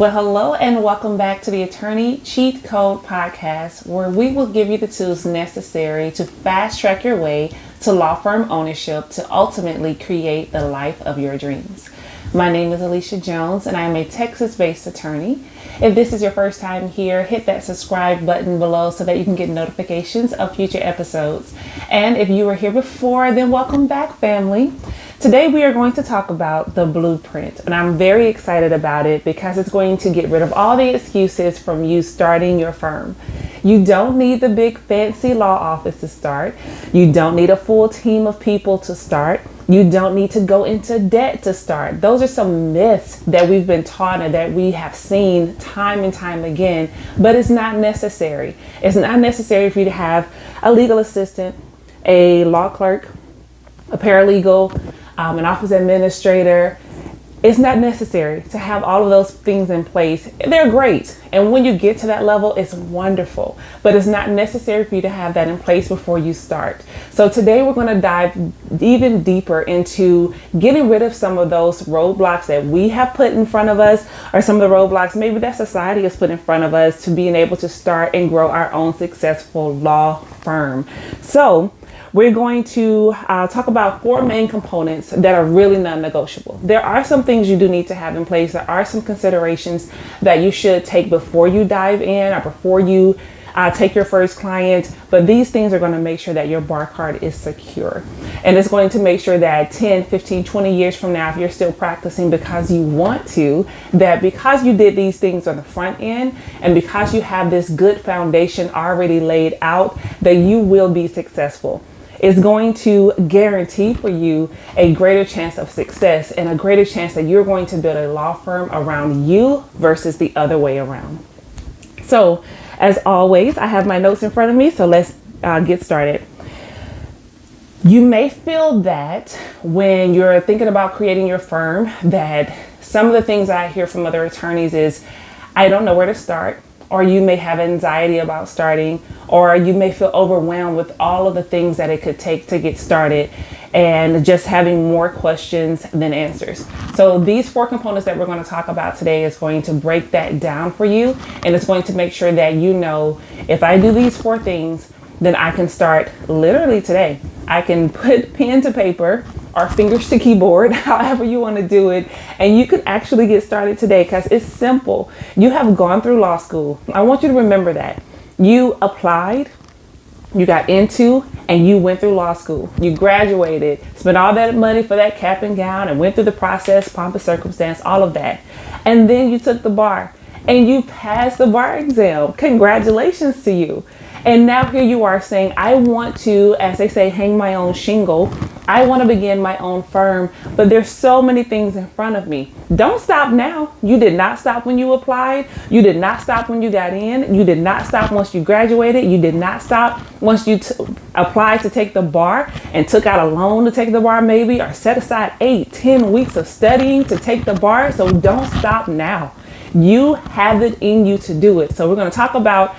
Well, hello and welcome back to the Attorney Cheatcode podcast, where we will give you the tools necessary to fast track your way to law firm ownership to ultimately create the life of your dreams. My name is Alicia Jones and I am a Texas-based attorney. If this is your first time here, hit that subscribe button below so that you can get notifications of future episodes. And if you were here before, then welcome back, family. Today we are going to talk about the blueprint, and I'm very excited about it because it's going to get rid of all the excuses from you starting your firm. You don't need the big fancy law office to start. You don't need a full team of people to start. You don't need to go into debt to start. Those are some myths that we've been taught and that we have seen time and time again, but it's not necessary. It's not necessary for you to have a legal assistant, a law clerk, a paralegal, an office administrator. It's not necessary to have all of those things in place. They're great. And when you get to that level, it's wonderful. But it's not necessary for you to have that in place before you start. So today we're going to dive even deeper into getting rid of some of those roadblocks that we have put in front of us, or some of the roadblocks maybe that society has put in front of us to being able to start and grow our own successful law firm. So we're going to talk about 4 main components that are really non-negotiable. There are some things you do need to have in place. There are some considerations that you should take before you dive in or before you take your first client. But these things are going to make sure that your bar card is secure. And it's going to make sure that 10, 15, 20 years from now, if you're still practicing because you want to, that because you did these things on the front end and because you have this good foundation already laid out, that you will be successful. Is going to guarantee for you a greater chance of success and a greater chance that you're going to build a law firm around you versus the other way around. So, as always, I have my notes in front of me, so let's get started. You may feel that when you're thinking about creating your firm, that some of the things I hear from other attorneys is, I don't know where to start. Or you may have anxiety about starting, or you may feel overwhelmed with all of the things that it could take to get started and just having more questions than answers. So these 4 components that we're going to talk about today is going to break that down for you. And it's going to make sure that you know, if I do these 4 things, then I can start literally today. I can put pen to paper or fingers to keyboard, however you want to do it. And you can actually get started today because it's simple. You have gone through law school. I want you to remember that. You applied, you got into, and you went through law school. You graduated, spent all that money for that cap and gown and went through the process, pomp and circumstance, all of that. And then you took the bar and you passed the bar exam. Congratulations to you. And now here you are saying, I want to, as they say, hang my own shingle. I want to begin my own firm, but there's so many things in front of me. Don't stop now. You did not stop when you applied. You did not stop when you got in. You did not stop once you graduated. You did not stop once you applied to take the bar and took out a loan to take the bar maybe, or set aside 8, 10 weeks of studying to take the bar. So don't stop now. You have it in you to do it. So we're going to talk about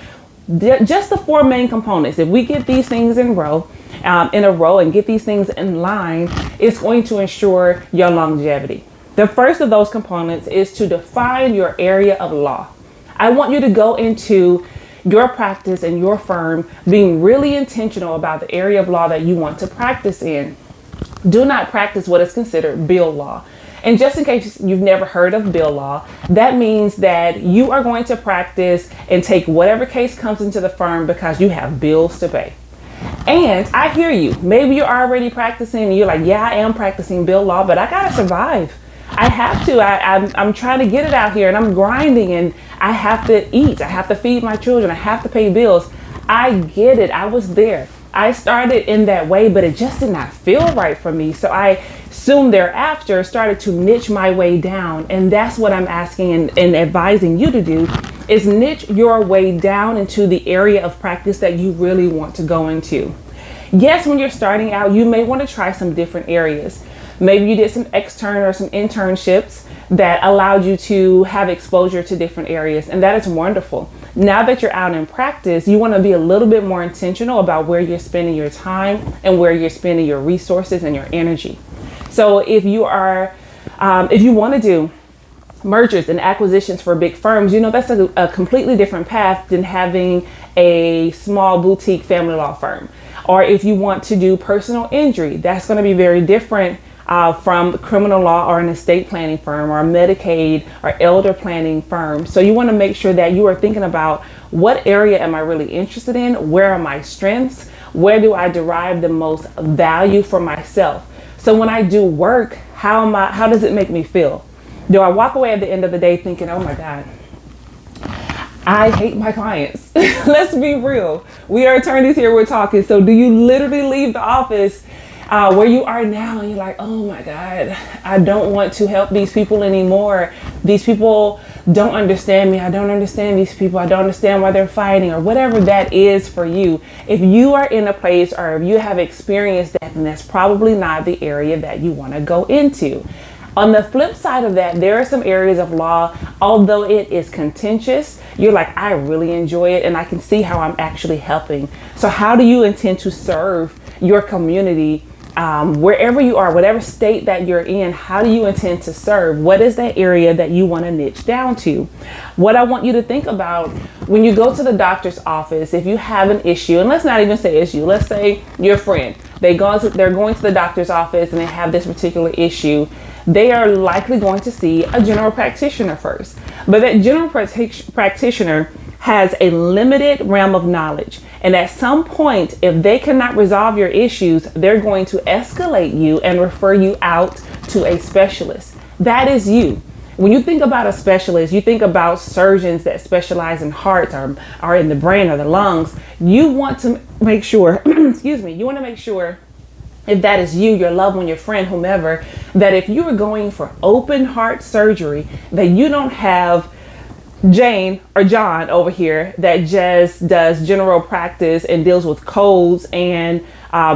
just the 4 main components. If we get these things in a row and get these things in line, it's going to ensure your longevity. The first of those components is to define your area of law. I want you to go into your practice and your firm being really intentional about the area of law that you want to practice in. Do not practice what is considered bill law. And just in case you've never heard of bill law, that means that you are going to practice and take whatever case comes into the firm because you have bills to pay. And I hear you. Maybe you're already practicing and you're like, yeah, I am practicing bill law, but I gotta survive. I have to. I'm trying to get it out here and I'm grinding and I have to eat. I have to feed my children. I have to pay bills. I get it. I was there. I started in that way, but it just did not feel right for me. So I soon thereafter started to niche my way down. And that's what I'm asking and advising you to do, is niche your way down into the area of practice that you really want to go into. Yes, when you're starting out, you may want to try some different areas. Maybe you did some extern or some internships that allowed you to have exposure to different areas. And that is wonderful. Now that you're out in practice, you want to be a little bit more intentional about where you're spending your time and where you're spending your resources and your energy. So if you want to do mergers and acquisitions for big firms, that's a completely different path than having a small boutique family law firm. Or if you want to do personal injury, that's going to be very different from criminal law or an estate planning firm or a Medicaid or elder planning firm. So you want to make sure that you are thinking about, what area am I really interested in? Where are my strengths? Where do I derive the most value for myself? So when I do work, how does it make me feel? Do I walk away at the end of the day thinking, oh my God, I hate my clients? Let's be real. We are attorneys here, we're talking. So do you literally leave the office where you are now and you're like, oh my God, I don't want to help these people anymore. These people don't understand me. I don't understand these people. I don't understand why they're fighting, or whatever that is for you. If you are in a place, or if you have experienced that, then that's probably not the area that you want to go into. On the flip side of that, there are some areas of law, although it is contentious, you're like, I really enjoy it and I can see how I'm actually helping. So how do you intend to serve your community wherever you are, whatever state that you're in? How do you intend to serve? What is that area that you want to niche down to? What I want you to think about when you go to the doctor's office, if you have an issue, and let's not even say issue, let's say your friend, they're going to the doctor's office and they have this particular issue. They are likely going to see a general practitioner first. But that general practitioner has a limited realm of knowledge. And at some point, if they cannot resolve your issues, they're going to escalate you and refer you out to a specialist. That is you. When you think about a specialist, you think about surgeons that specialize in hearts or in the brain or the lungs. You want to make sure, you want to make sure, if that is you, your loved one, your friend, whomever, that if you are going for open heart surgery, that you don't have Jane or John over here that just does general practice and deals with colds and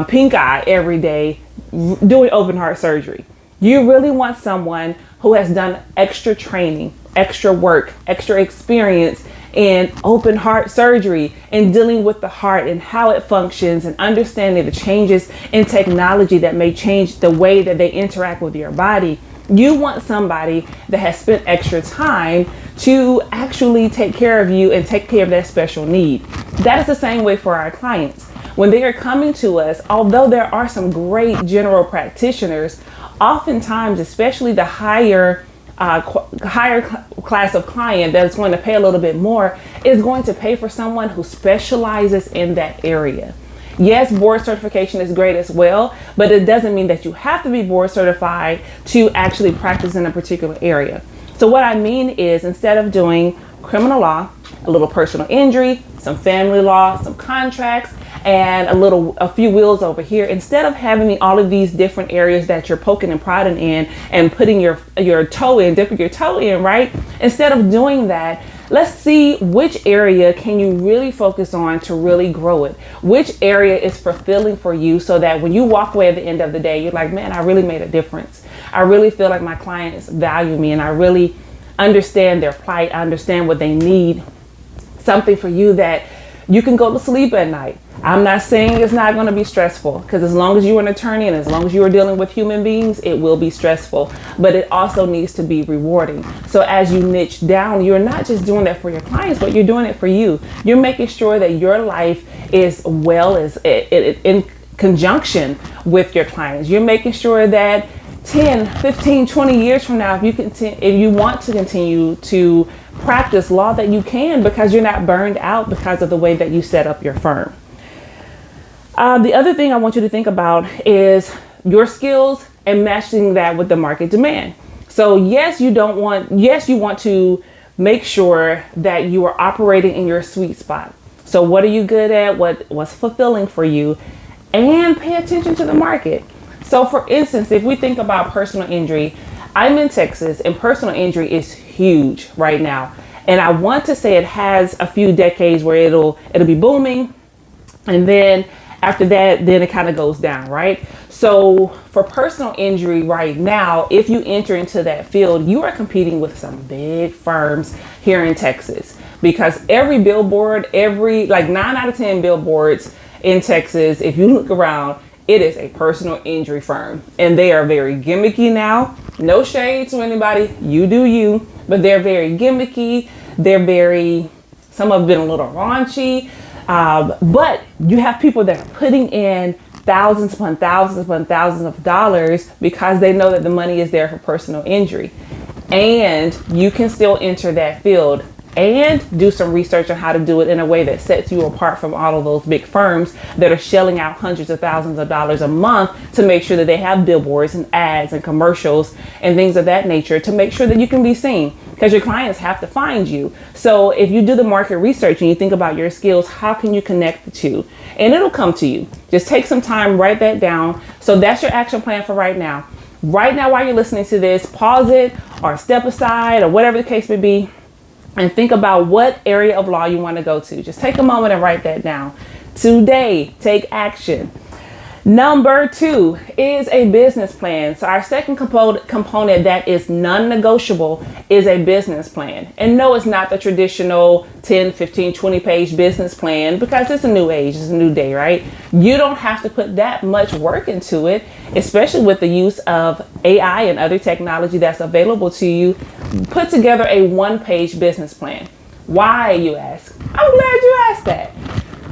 pink eye every day doing open heart surgery. You really want someone who has done extra training, extra work, extra experience in open heart surgery and dealing with the heart and how it functions and understanding the changes in technology that may change the way that they interact with your body. You want somebody that has spent extra time to actually take care of you and take care of that special need. That is the same way for our clients. When they are coming to us, although there are some great general practitioners, oftentimes, especially the higher class of client that is going to pay a little bit more, is going to pay for someone who specializes in that area. Yes, board certification is great as well, but it doesn't mean that you have to be board certified to actually practice in a particular area. So what I mean is, instead of doing criminal law, a little personal injury, some family law, some contracts, and a few wheels over here, instead of having all of these different areas that you're poking and prodding in and putting your toe in, dipping your toe in, right? Instead of doing that, let's see which area can you really focus on to really grow it. Which area is fulfilling for you, so that when you walk away at the end of the day, you're like, man, I really made a difference. I really feel like my clients value me and I really understand their plight. I understand what they need. Something for you that you can go to sleep at night. I'm not saying it's not going to be stressful, because as long as you're an attorney and as long as you are dealing with human beings, it will be stressful, but it also needs to be rewarding. So as you niche down, you're not just doing that for your clients, but you're doing it for you. You're making sure that your life is in conjunction with your clients. You're making sure that 10, 15, 20 years from now, if you want to continue to practice law, that you can, because you're not burned out because of the way that you set up your firm. The other thing I want you to think about is your skills and matching that with the market demand. So yes, you want to make sure that you are operating in your sweet spot. So what are you good at? What's fulfilling for you? And pay attention to the market. So for instance, if we think about personal injury, I'm in Texas and personal injury is huge right now. And I want to say it has a few decades where it'll be booming. And then after that, then it kind of goes down, right? So for personal injury right now, if you enter into that field, you are competing with some big firms here in Texas, because every billboard, 9 out of 10 billboards in Texas, if you look around, it is a personal injury firm, and they are very gimmicky now. No shade to anybody, you do you, but they're very gimmicky. Some have been a little raunchy, but you have people that are putting in thousands upon thousands upon thousands of dollars because they know that the money is there for personal injury. And you can still enter that field and do some research on how to do it in a way that sets you apart from all of those big firms that are shelling out hundreds of thousands of dollars a month to make sure that they have billboards and ads and commercials and things of that nature to make sure that you can be seen, because your clients have to find you. So if you do the market research and you think about your skills, how can you connect the two? And it'll come to you. Just take some time, write that down. So that's your action plan for right now. Right now, while you're listening to this, pause it or step aside or whatever the case may be, and think about what area of law you want to go to. Just take a moment and write that down. Today, take action. Number 2 is a business plan. So our second component that is non-negotiable is a business plan. And no, it's not the traditional 10, 15, 20 page business plan, because it's a new age, it's a new day, right? You don't have to put that much work into it, especially with the use of AI and other technology that's available to you. Put together a 1-page business plan. Why, you ask? I'm glad you asked that.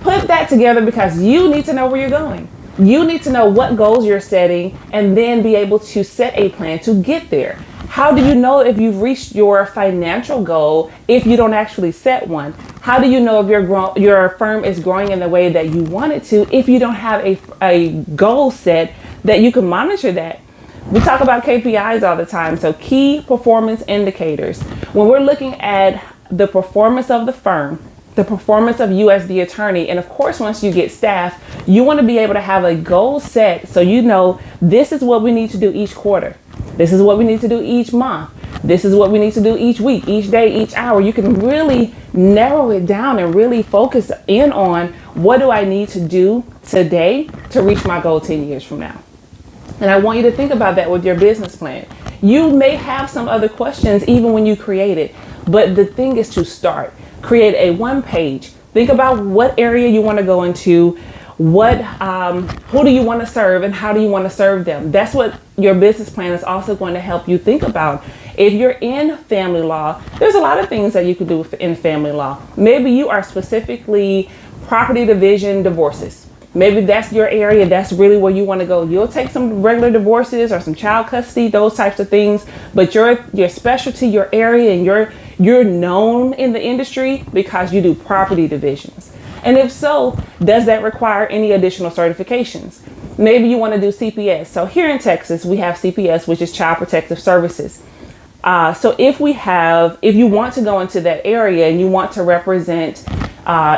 Put that together because you need to know where you're going. You need to know what goals you're setting and then be able to set a plan to get there. How do you know if you've reached your financial goal if you don't actually set one? How do you know if your firm is growing in the way that you want it to if you don't have a goal set that you can monitor that? We talk about KPIs all the time, so key performance indicators. When we're looking at the performance of the firm, the performance of you as the attorney, and of course, once you get staff, you want to be able to have a goal set so you know this is what we need to do each quarter. This is what we need to do each month. This is what we need to do each week, each day, each hour. You can really narrow it down and really focus in on what do I need to do today to reach my goal 10 years from now. And I want you to think about that with your business plan. You may have some other questions even when you create it, but the thing is to start. Create a 1-page. Think about what area you want to go into, who do you want to serve, and how do you want to serve them. That's what your business plan is also going to help you think about. If you're in family law, there's a lot of things that you could do in family law. Maybe you are specifically property division divorces. Maybe that's your area. That's really where you want to go. You'll take some regular divorces or some child custody, those types of things. But your specialty, your area, and you're known in the industry because you do property divisions. And if so, does that require any additional certifications? Maybe you want to do CPS. So here in Texas, we have CPS, which is Child Protective Services. So if you want to go into that area and you want to represent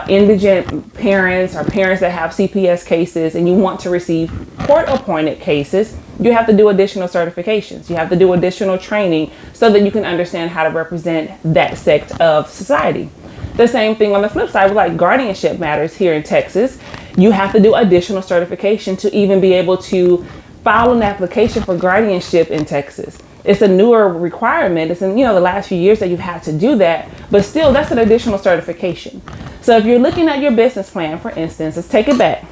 indigent parents or parents that have CPS cases and you want to receive court-appointed cases, you have to do additional certifications. You have to do additional training so that you can understand how to represent that sect of society. The same thing on the flip side with like guardianship matters here in Texas. You have to do additional certification to even be able to file an application for guardianship in Texas. It's a newer requirement. It's in the last few years that you've had to do that, but still that's an additional certification. So if you're looking at your business plan, for instance, let's take it back.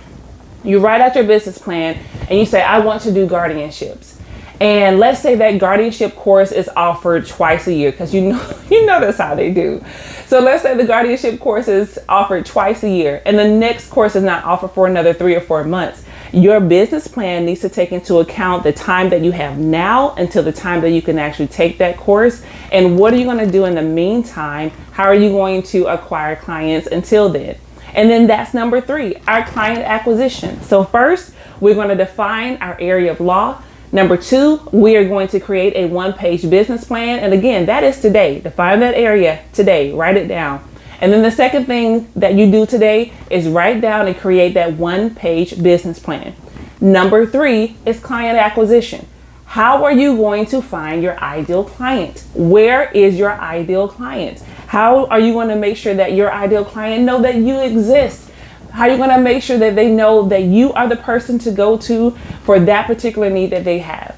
You write out your business plan and you say, I want to do guardianships. And let's say that guardianship course is offered twice a year, because you know that's how they do. So let's say the guardianship course is offered twice a year and the next course is not offered for another 3 or 4 months. Your business plan needs to take into account the time that you have now until the time that you can actually take that course. And what are you going to do in the meantime? How are you going to acquire clients until then? And then that's number 3, our client acquisition. So first, we're going to define our area of law. Number 2, we are going to create a 1-page business plan. And again, that is today. Define that area today. Write it down. And then the second thing that you do today is write down and create that 1-page business plan. Number 3 is client acquisition. How are you going to find your ideal client? Where is your ideal client? How are you going to make sure that your ideal client know that you exist? How are you going to make sure that they know that you are the person to go to for that particular need that they have?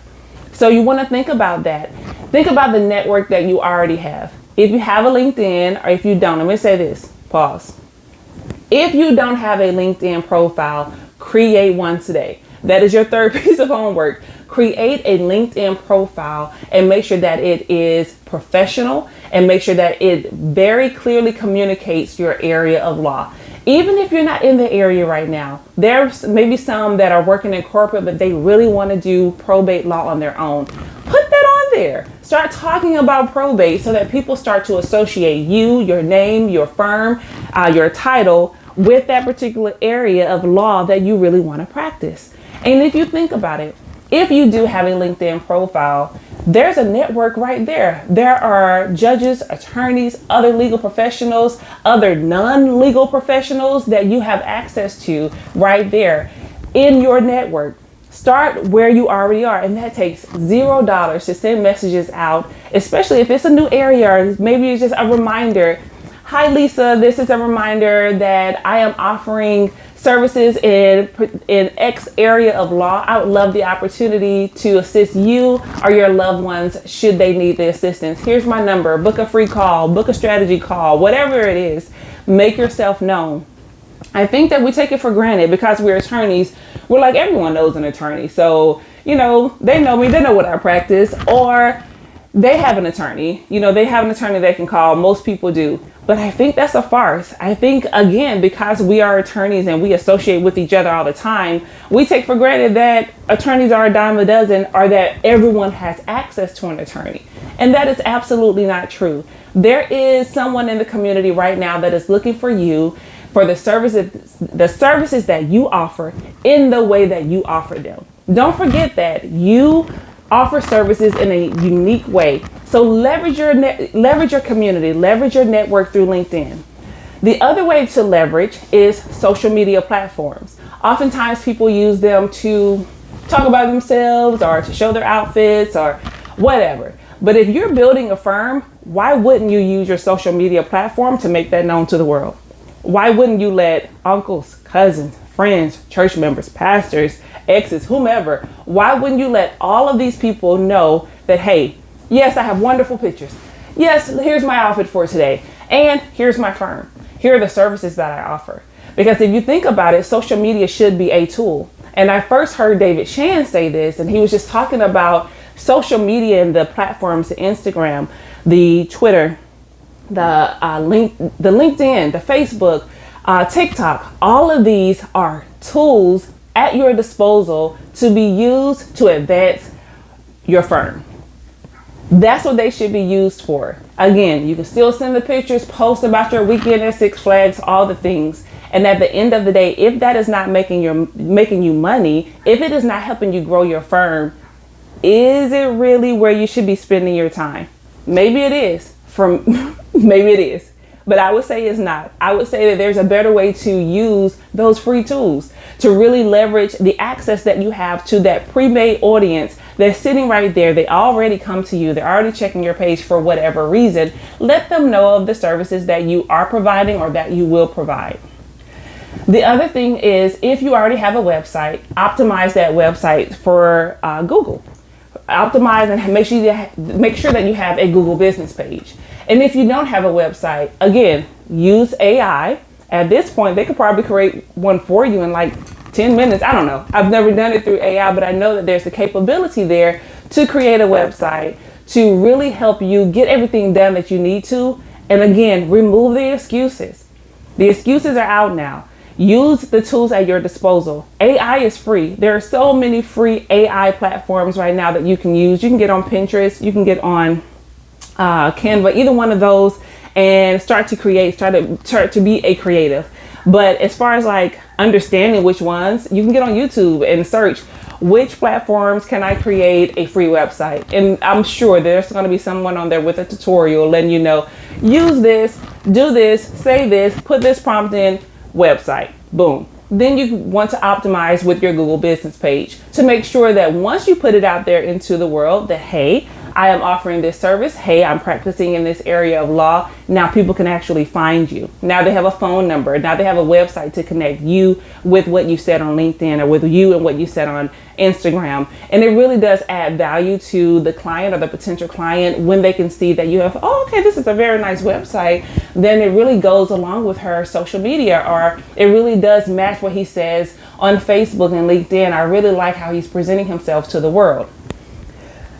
So you want to think about that. Think about the network that you already have. If you have a LinkedIn, or if you don't, let me say this, pause. If you don't have a LinkedIn profile, create one today. That is your third piece of homework. create a LinkedIn profile and make sure that it is professional and make sure that it very clearly communicates your area of law. Even if you're not in the area right now, there's maybe some that are working in corporate, but they really want to do probate law on their own. Put that on there. Start talking about probate so that people start to associate you, your name, your firm, your title with that particular area of law that you really want to practice. And if you think about it, if you do have a LinkedIn profile, there's a network right there. There are judges, attorneys, other legal professionals, other non-legal professionals that you have access to right there in your network. Start where you already are, and that takes $0 to send messages out, especially if it's a new area or maybe it's just a reminder. Hi Lisa, this is a reminder that I am offering services in X area of law. I would love the opportunity to assist you or your loved ones should they need the assistance. Here's my number. Book a free call, book a strategy call, whatever it is. Make yourself known. I think that we take it for granted because we're attorneys. We're like, everyone knows an attorney. So, they know me, they know what I practice, or they have an attorney. They have an attorney they can call. Most people do. But I think that's a farce. I think, again, because we are attorneys and we associate with each other all the time, we take for granted that attorneys are a dime a dozen or that everyone has access to an attorney. And that is absolutely not true. There is someone in the community right now that is looking for you for the services that you offer in the way that you offer them. Don't forget that you offer services in a unique way. So leverage your community, leverage your network through LinkedIn. The other way to leverage is social media platforms. Oftentimes people use them to talk about themselves or to show their outfits or whatever. But if you're building a firm, why wouldn't you use your social media platform to make that known to the world? Why wouldn't you let uncles, cousins, friends, church members, pastors, exes, whomever, why wouldn't you let all of these people know that, hey, yes, I have wonderful pictures. Yes, here's my outfit for today. And here's my firm. Here are the services that I offer. Because if you think about it, social media should be a tool. And I first heard David Shan say this, and he was just talking about social media and the platforms, the Instagram, the Twitter, the LinkedIn, the Facebook, TikTok. All of these are tools at your disposal to be used to advance your firm. That's what they should be used for. Again, you can still send the pictures, post about your weekend at Six Flags, all the things. And at the end of the day, if that is not making you money, if it is not helping you grow your firm, is it really where you should be spending your time? Maybe it is. Maybe it is. But I would say it's not. I would say that there's a better way to use those free tools to really leverage the access that you have to that pre-made audience that's sitting right there. They already come to you. They're already checking your page for whatever reason. Let them know of the services that you are providing or that you will provide. The other thing is, if you already have a website, optimize that website for Google. Optimize and make sure that you have a Google business page. And if you don't have a website, again, use AI. At this point, they could probably create one for you in like 10 minutes. I don't know. I've never done it through AI, but I know that there's the capability there to create a website to really help you get everything done that you need to. And again, remove the excuses. The excuses are out now. Use the tools at your disposal. AI is free. There are so many free AI platforms right now that you can use. You can get on Pinterest. You can get on Canva, either one of those, and start to create, start to be a creative. But as far as like understanding which ones, you can get on YouTube and search which platforms can I create a free website. And I'm sure there's going to be someone on there with a tutorial letting you know, use this, do this, say this, put this prompt in, website, boom. Then you want to optimize with your Google business page to make sure that once you put it out there into the world that, hey, I am offering this service. Hey, I'm practicing in this area of law. Now people can actually find you. Now they have a phone number. Now they have a website to connect you with what you said on LinkedIn or with you and what you said on Instagram. And it really does add value to the client or the potential client when they can see that you have, oh, okay, this is a very nice website. Then it really goes along with her social media, or it really does match what he says on Facebook and LinkedIn. I really like how he's presenting himself to the world.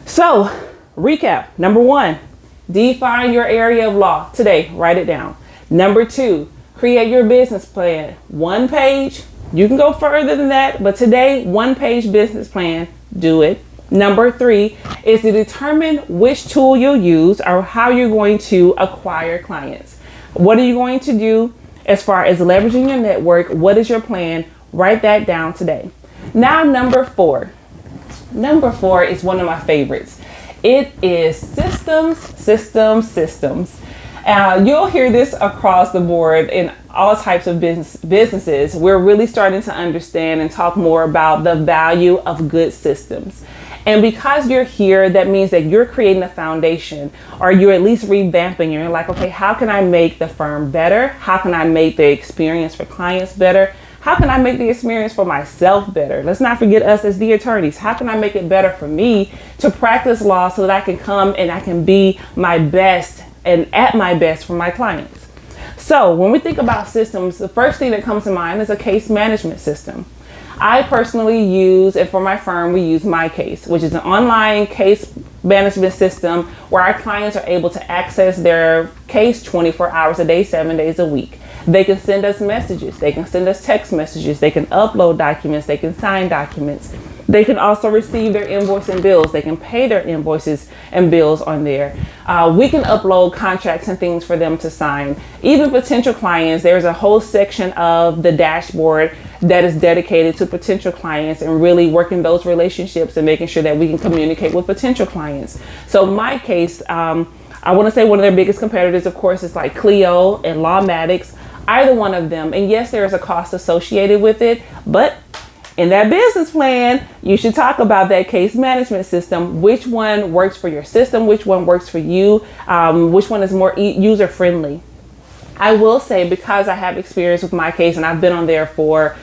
So, recap. Number 1, define your area of law today. Write it down. Number 2, create your business plan. 1 page. You can go further than that, but today, 1-page business plan. Do it. Number 3 is to determine which tool you'll use or how you're going to acquire clients. What are you going to do as far as leveraging your network? What is your plan? Write that down today. Now, number 4. Number 4 is one of my favorites. It is systems. You'll hear this across the board in all types of businesses. We're really starting to understand and talk more about the value of good systems. And because you're here, that means that you're creating a foundation, or you're at least revamping. You're like, okay, how can I make the firm better? How can I make the experience for clients better? How can I make the experience for myself better? Let's not forget us as the attorneys. How can I make it better for me to practice law so that I can come and I can be my best and at my best for my clients? So when we think about systems, the first thing that comes to mind is a case management system. I personally use, and for my firm, we use MyCase, which is an online case management system where our clients are able to access their case 24 hours a day, 7 days a week. They can send us messages. They can send us text messages. They can upload documents. They can sign documents. They can also receive their invoice and bills. They can pay their invoices and bills on there. We can upload contracts and things for them to sign. Even potential clients, there's a whole section of the dashboard that is dedicated to potential clients and really working those relationships and making sure that we can communicate with potential clients. So MyCase, I want to say one of their biggest competitors, of course, is like Clio and Lawmatics, either one of them. And yes, there is a cost associated with it, but in that business plan, you should talk about that case management system. Which one works for your system? Which one works for you? Which one is more user friendly? I will say, because I have experience with MyCase and I've been on there for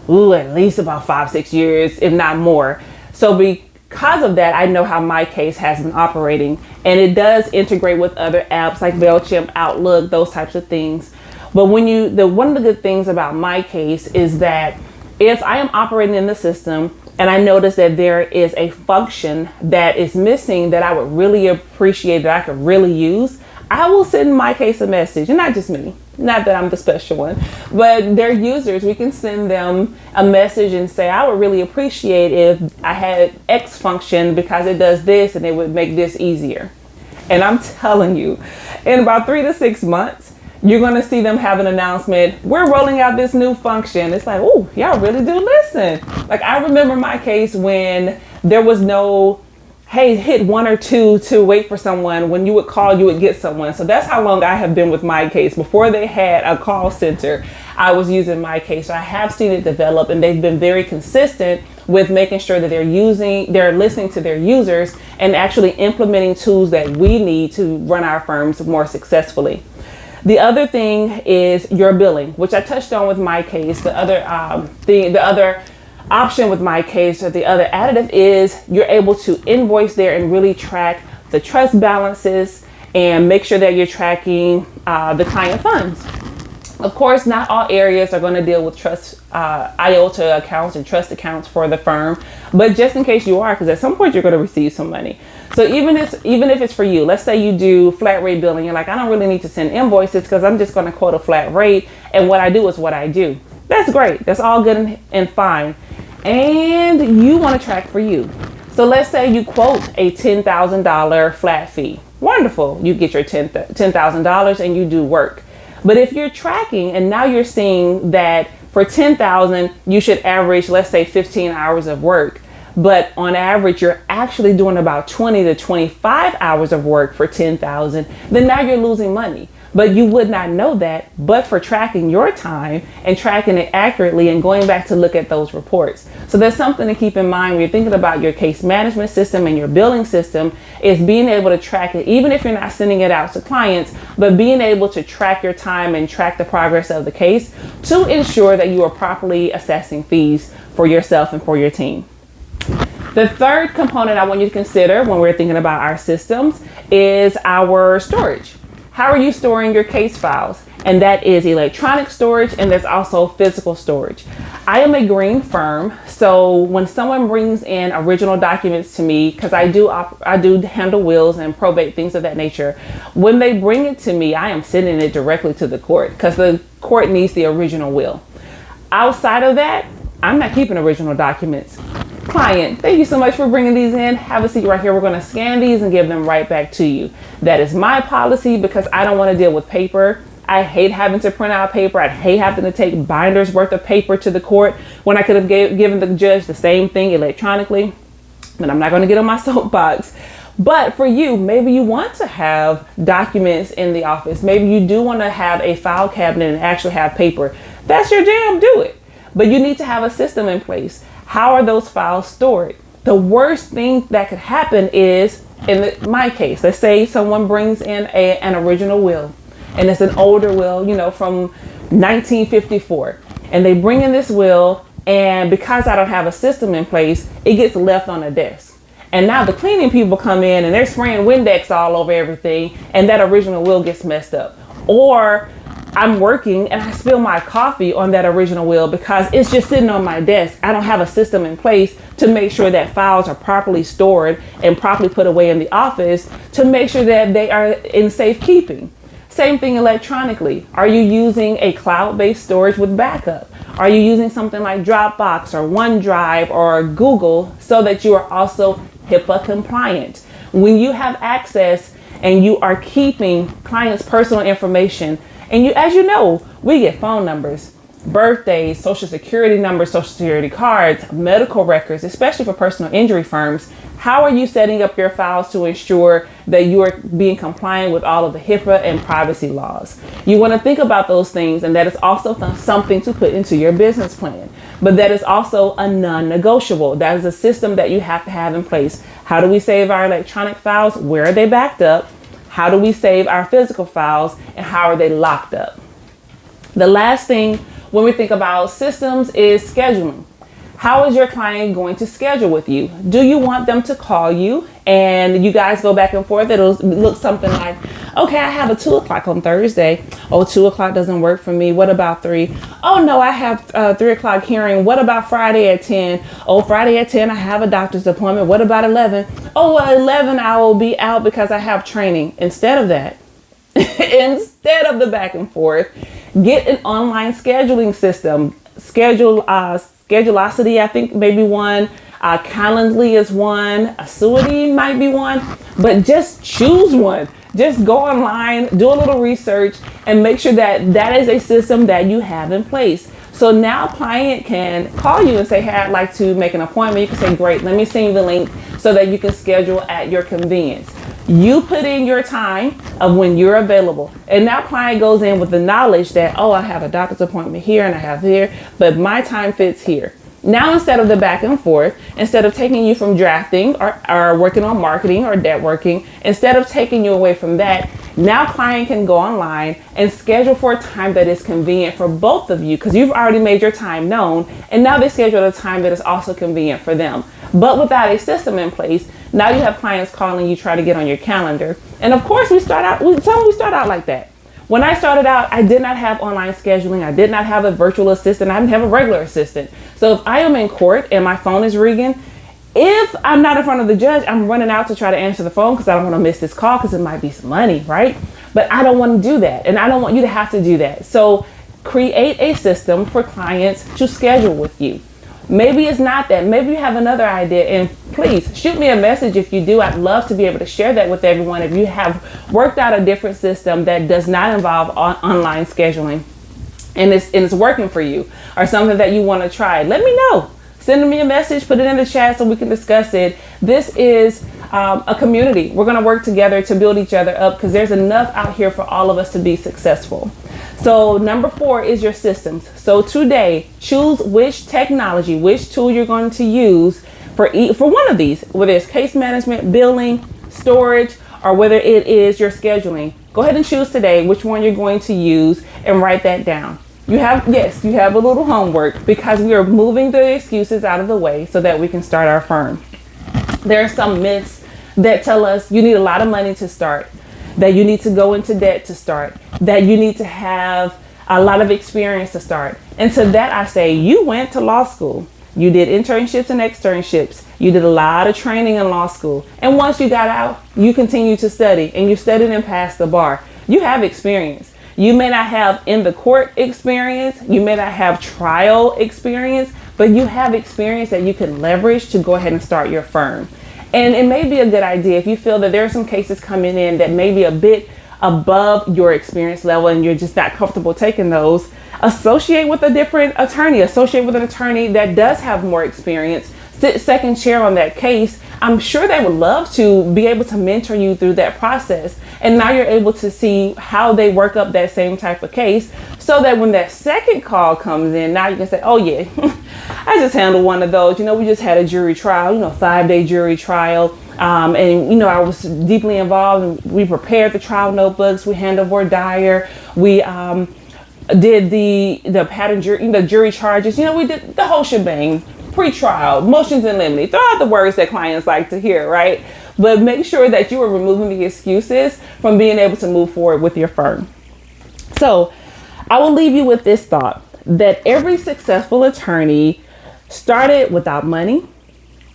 at least about 5-6 years, if not more. So because of that, I know how MyCase has been operating, and it does integrate with other apps like MailChimp, Outlook, those types of things. But one of the good things about MyCase is that if I am operating in the system and I notice that there is a function that is missing that I would really appreciate, that I could really use, I will send MyCase a message. And not just me, not that I'm the special one, but their users, we can send them a message and say, I would really appreciate if I had X function because it does this and it would make this easier. And I'm telling you, in about 3 to 6 months, you're going to see them have an announcement. We're rolling out this new function. It's like, oh, y'all really do listen. Like, I remember MyCase when there was no, hey, hit 1 or 2 to wait for someone. When you would call, you would get someone. So that's how long I have been with MyCase. Before they had a call center, I was using MyCase. So I have seen it develop, and they've been very consistent with making sure that they're listening to their users and actually implementing tools that we need to run our firms more successfully. The other thing is your billing, which I touched on with MyCase. The other option with MyCase, or the other additive, is you're able to invoice there and really track the trust balances and make sure that you're tracking the client funds. Of course, not all areas are going to deal with trust IOTA accounts and trust accounts for the firm, but just in case you are, because at some point you're going to receive some money. So even if it's for you, let's say you do flat rate billing, you're like, I don't really need to send invoices because I'm just going to quote a flat rate, and what I do is what I do. That's great. That's all good and fine. And you want to track for you. So let's say you quote a $10,000 flat fee. Wonderful. You get your $10,000 and you do work. But if you're tracking and now you're seeing that for $10,000, you should average, let's say 15 hours of work. But on average, you're actually doing about 20 to 25 hours of work for $10,000, then now you're losing money. But you would not know that but for tracking your time and tracking it accurately and going back to look at those reports. So that's something to keep in mind when you're thinking about your case management system and your billing system, is being able to track it, even if you're not sending it out to clients, but being able to track your time and track the progress of the case to ensure that you are properly assessing fees for yourself and for your team. The third component I want you to consider when we're thinking about our systems is our storage. How are you storing your case files? And that is electronic storage, and there's also physical storage. I am a green firm, so when someone brings in original documents to me, because I do handle wills and probate, things of that nature, when they bring it to me, I am sending it directly to the court because the court needs the original will. Outside of that, I'm not keeping original documents. Client, thank you so much for bringing these in. Have a seat right here. We're going to scan these and give them right back to you. That is my policy because I don't want to deal with paper. I hate having to print out paper. I hate having to take binders worth of paper to the court when I could have given the judge the same thing electronically. But I'm not going to get on my soapbox. But for you, maybe you want to have documents in the office. Maybe you do want to have a file cabinet and actually have paper. That's your jam. Do it. But you need to have a system in place. How are those files stored? The worst thing that could happen is, in my case, let's say someone brings in an original will, and it's an older will, from 1954, and they bring in this will, and because I don't have a system in place, it gets left on the desk. And now the cleaning people come in and they're spraying Windex all over everything, and that original will gets messed up. Or I'm working and I spill my coffee on that original will because it's just sitting on my desk. I don't have a system in place to make sure that files are properly stored and properly put away in the office to make sure that they are in safekeeping. Same thing electronically. Are you using a cloud-based storage with backup? Are you using something like Dropbox or OneDrive or Google so that you are also HIPAA compliant? When you have access and you are keeping clients' personal information, and as you know, we get phone numbers, birthdays, social security numbers, social security cards, medical records, especially for personal injury firms. How are you setting up your files to ensure that you are being compliant with all of the HIPAA and privacy laws? You want to think about those things, and that is also something to put into your business plan. But that is also a non-negotiable. That is a system that you have to have in place. How do we save our electronic files? Where are they backed up? How do we save our physical files, and how are they locked up? The last thing when we think about systems is scheduling. How is your client going to schedule with you? Do you want them to call you and you guys go back and forth? It'll look something like, okay, I have a 2 o'clock on Thursday. Oh, 2 o'clock doesn't work for me. What about 3? Oh no, I have a 3 o'clock hearing. What about Friday at 10? Oh, Friday at 10, I have a doctor's appointment. What about 11? Oh, well, 11, I will be out because I have training. Instead of that, instead of the back and forth, get an online scheduling system. Schedulosity, I think, maybe one. Calendly is one. Acuity might be one. But just choose one. Just go online, do a little research, and make sure that that is a system that you have in place. So now a client can call you and say, hey, I'd like to make an appointment. You can say, great, let me send you the link so that you can schedule at your convenience. You put in your time of when you're available. And now client goes in with the knowledge that, oh, I have a doctor's appointment here and I have here, but my time fits here. Now, instead of the back and forth, instead of taking you from drafting or working on marketing or networking, instead of taking you away from that, now client can go online and schedule for a time that is convenient for both of you because you've already made your time known. And now they schedule a time that is also convenient for them. But without a system in place, now you have clients calling you trying to get on your calendar. And of course, we start out like that. When I started out, I did not have online scheduling. I did not have a virtual assistant. I didn't have a regular assistant. So if I am in court and my phone is ringing, if I'm not in front of the judge, I'm running out to try to answer the phone because I don't want to miss this call because it might be some money, right? But I don't want to do that. And I don't want you to have to do that. So create a system for clients to schedule with you. Maybe it's not that. Maybe you have another idea, and please shoot me a message if you do. I'd love to be able to share that with everyone. If you have worked out a different system that does not involve online scheduling and it's working for you, or something that you want to try, let me know. Send me a message, put it in the chat so we can discuss it. This is a community. We're going to work together to build each other up because there's enough out here for all of us to be successful. So number 4 is your systems. So today, choose which technology, which tool you're going to use for one of these, whether it's case management, billing, storage, or whether it is your scheduling. Go ahead and choose today which one you're going to use and write that down. You have a little homework because we are moving the excuses out of the way so that we can start our firm. There are some myths that tell us you need a lot of money to start, that you need to go into debt to start, that you need to have a lot of experience to start. And to that I say, you went to law school. You did internships and externships. You did a lot of training in law school. And once you got out, you continued to study and you studied and passed the bar. You have experience. You may not have in the court experience. You may not have trial experience, but you have experience that you can leverage to go ahead and start your firm. And it may be a good idea if you feel that there are some cases coming in that may be a bit above your experience level and you're just not comfortable taking those. Associate with a different attorney, associate with an attorney that does have more experience, sit second chair on that case. I'm sure they would love to be able to mentor you through that process. And now you're able to see how they work up that same type of case so that when that second call comes in, now you can say, oh yeah, I just handled one of those. We just had a jury trial, 5-day jury trial. And I was deeply involved and we prepared the trial notebooks. We handled voir dire. We, did the pattern jury, the jury charges, we did the whole shebang, pre-trial, motions in limine, throw out the words that clients like to hear, right? But make sure that you are removing the excuses from being able to move forward with your firm. So I will leave you with this thought that every successful attorney started without money,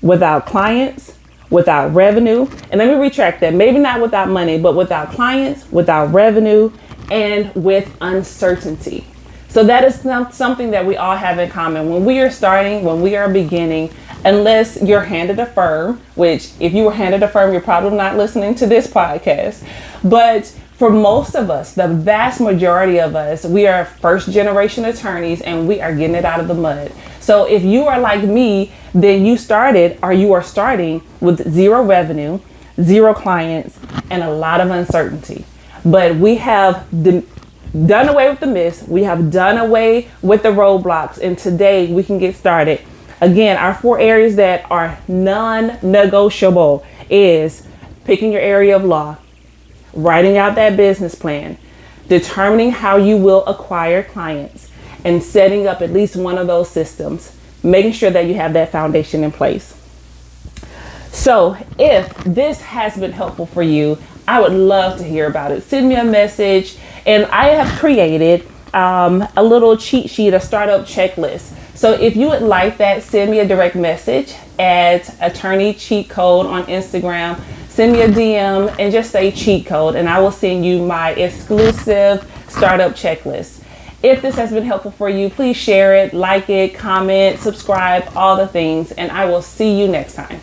without clients, without revenue. And let me retract that. Maybe not without money, but without clients, without revenue, and with uncertainty. So that is something that we all have in common. When we are starting, when we are beginning, unless you're handed a firm, which if you were handed a firm, you're probably not listening to this podcast. But for most of us, the vast majority of us, we are first generation attorneys and we are getting it out of the mud. So if you are like me, then you are starting with zero revenue, zero clients, and a lot of uncertainty. But we have done away with the myths. We have done away with the roadblocks. And today we can get started. Again, our 4 areas that are non-negotiable is picking your area of law, writing out that business plan, determining how you will acquire clients, and setting up at least one of those systems, making sure that you have that foundation in place. So if this has been helpful for you, I would love to hear about it. Send me a message. And I have created a little cheat sheet, a startup checklist. So if you would like that, send me a direct message at Attorney Cheatcode on Instagram. Send me a DM and just say Cheatcode, and I will send you my exclusive startup checklist. If this has been helpful for you, please share it, like it, comment, subscribe, all the things, and I will see you next time.